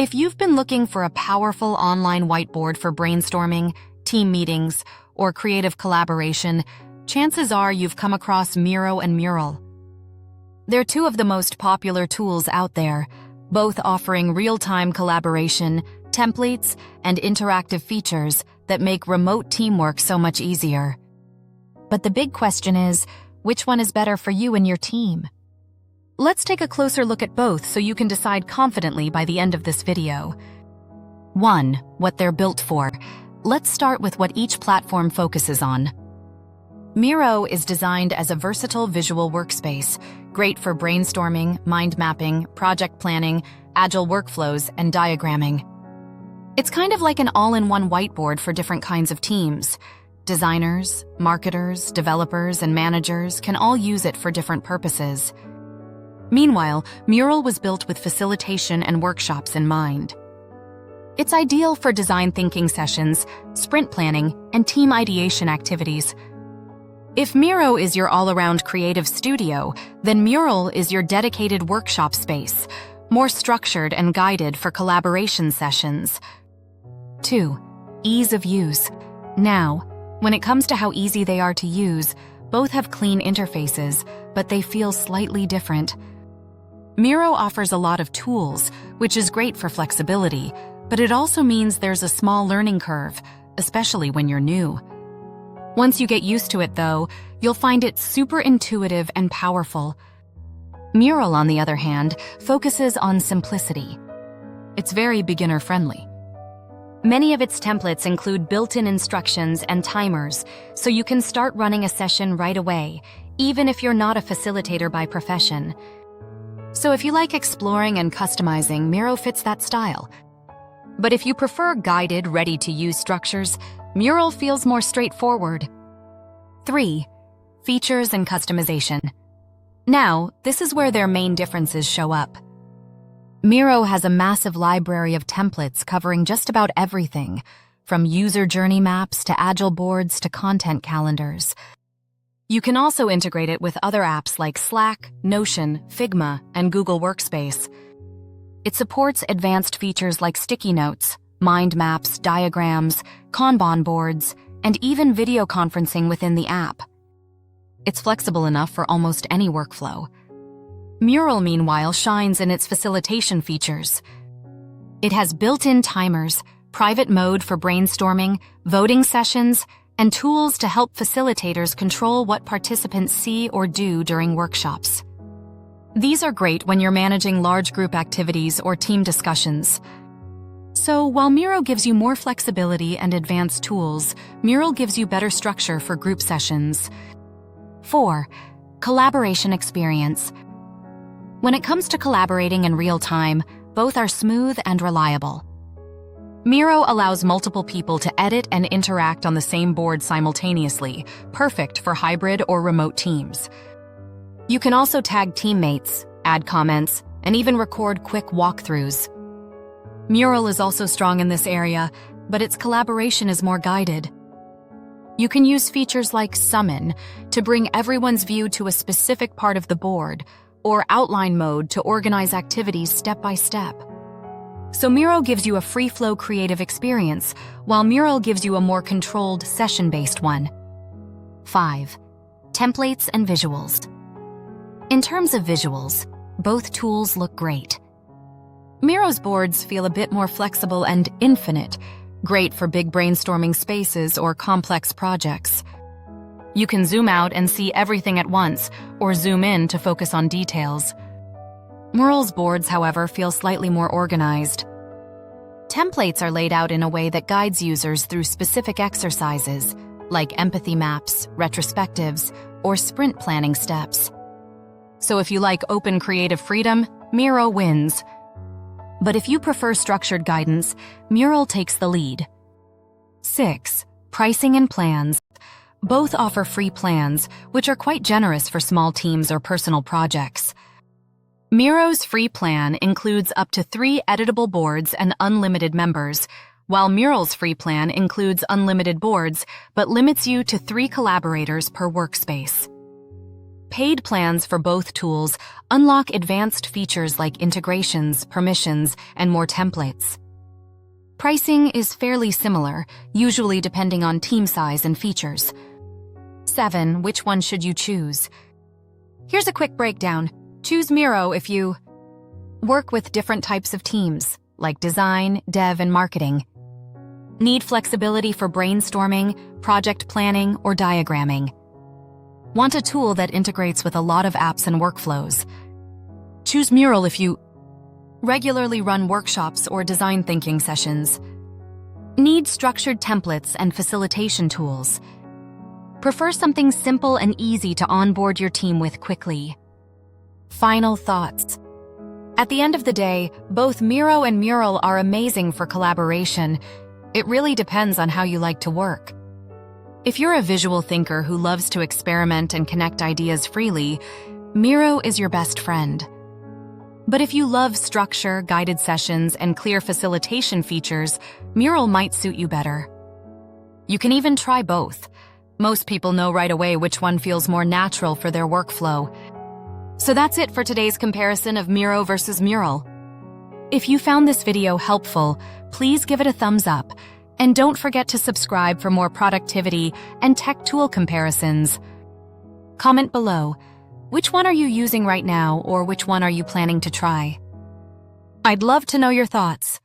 If you've been looking for a powerful online whiteboard for brainstorming, team meetings, or creative collaboration, chances are you've come across Miro and Mural. They're two of the most popular tools out there, both offering real-time collaboration, templates, and interactive features that make remote teamwork so much easier. But the big question is, which one is better for you and your team? Let's take a closer look at both so you can decide confidently by the end of this video. 1. What they're built for. Let's start with what each platform focuses on. Miro is designed as a versatile visual workspace, great for brainstorming, mind mapping, project planning, agile workflows, and diagramming. It's kind of like an all-in-one whiteboard for different kinds of teams. Designers, marketers, developers, and managers can all use it for different purposes. Meanwhile, Mural was built with facilitation and workshops in mind. It's ideal for design thinking sessions, sprint planning, and team ideation activities. If Miro is your all-around creative studio, then Mural is your dedicated workshop space, more structured and guided for collaboration sessions. 2. Ease of use. Now, when it comes to how easy they are to use, both have clean interfaces, but they feel slightly different. Miro offers a lot of tools, which is great for flexibility, but it also means there's a small learning curve, especially when you're new. Once you get used to it, though, you'll find it super intuitive and powerful. Mural, on the other hand, focuses on simplicity. It's very beginner-friendly. Many of its templates include built-in instructions and timers, so you can start running a session right away, even if you're not a facilitator by profession. So if you like exploring and customizing, Miro fits that style. But if you prefer guided, ready-to-use structures, Mural feels more straightforward. 3. Features and customization. Now, this is where their main differences show up. Miro has a massive library of templates covering just about everything, from user journey maps to agile boards to content calendars. You can also integrate it with other apps like Slack, Notion, Figma, and Google Workspace. It supports advanced features like sticky notes, mind maps, diagrams, Kanban boards, and even video conferencing within the app. It's flexible enough for almost any workflow. Mural, meanwhile, shines in its facilitation features. It has built-in timers, private mode for brainstorming, voting sessions, and tools to help facilitators control what participants see or do during workshops. These are great when you're managing large group activities or team discussions. So, while Miro gives you more flexibility and advanced tools, Mural gives you better structure for group sessions. 4. Collaboration experience. When it comes to collaborating in real time, both are smooth and reliable. Miro allows multiple people to edit and interact on the same board simultaneously, perfect for hybrid or remote teams. You can also tag teammates, add comments, and even record quick walkthroughs. Mural is also strong in this area, but its collaboration is more guided. You can use features like Summon to bring everyone's view to a specific part of the board, or Outline mode to organize activities step by step. So Miro gives you a free-flow creative experience, while Mural gives you a more controlled, session-based one. 5. Templates and visuals. In terms of visuals, both tools look great. Miro's boards feel a bit more flexible and infinite, great for big brainstorming spaces or complex projects. You can zoom out and see everything at once, or zoom in to focus on details. Mural's boards, however, feel slightly more organized. Templates are laid out in a way that guides users through specific exercises, like empathy maps, retrospectives, or sprint planning steps. So if you like open creative freedom, Miro wins. But if you prefer structured guidance, Mural takes the lead. 6. Pricing and plans. Both offer free plans, which are quite generous for small teams or personal projects. Miro's free plan includes up to 3 editable boards and unlimited members, while Mural's free plan includes unlimited boards but limits you to 3 collaborators per workspace. Paid plans for both tools unlock advanced features like integrations, permissions, and more templates. Pricing is fairly similar, usually depending on team size and features. 7. Which one should you choose? Here's a quick breakdown. Choose Miro if you work with different types of teams, like design, dev, and marketing. Need flexibility for brainstorming, project planning, or diagramming. Want a tool that integrates with a lot of apps and workflows. Choose Mural if you regularly run workshops or design thinking sessions. Need structured templates and facilitation tools. Prefer something simple and easy to onboard your team with quickly. Final thoughts. At the end of the day, both Miro and Mural are amazing for collaboration. It really depends on how you like to work. If you're a visual thinker who loves to experiment and connect ideas freely, Miro is your best friend. But if you love structure, guided sessions, and clear facilitation features, Mural might suit you better. You can even try both. Most people know right away which one feels more natural for their workflow. So that's it for today's comparison of Miro versus Mural. If you found this video helpful, please give it a thumbs up. And don't forget to subscribe for more productivity and tech tool comparisons. Comment below, which one are you using right now or which one are you planning to try? I'd love to know your thoughts.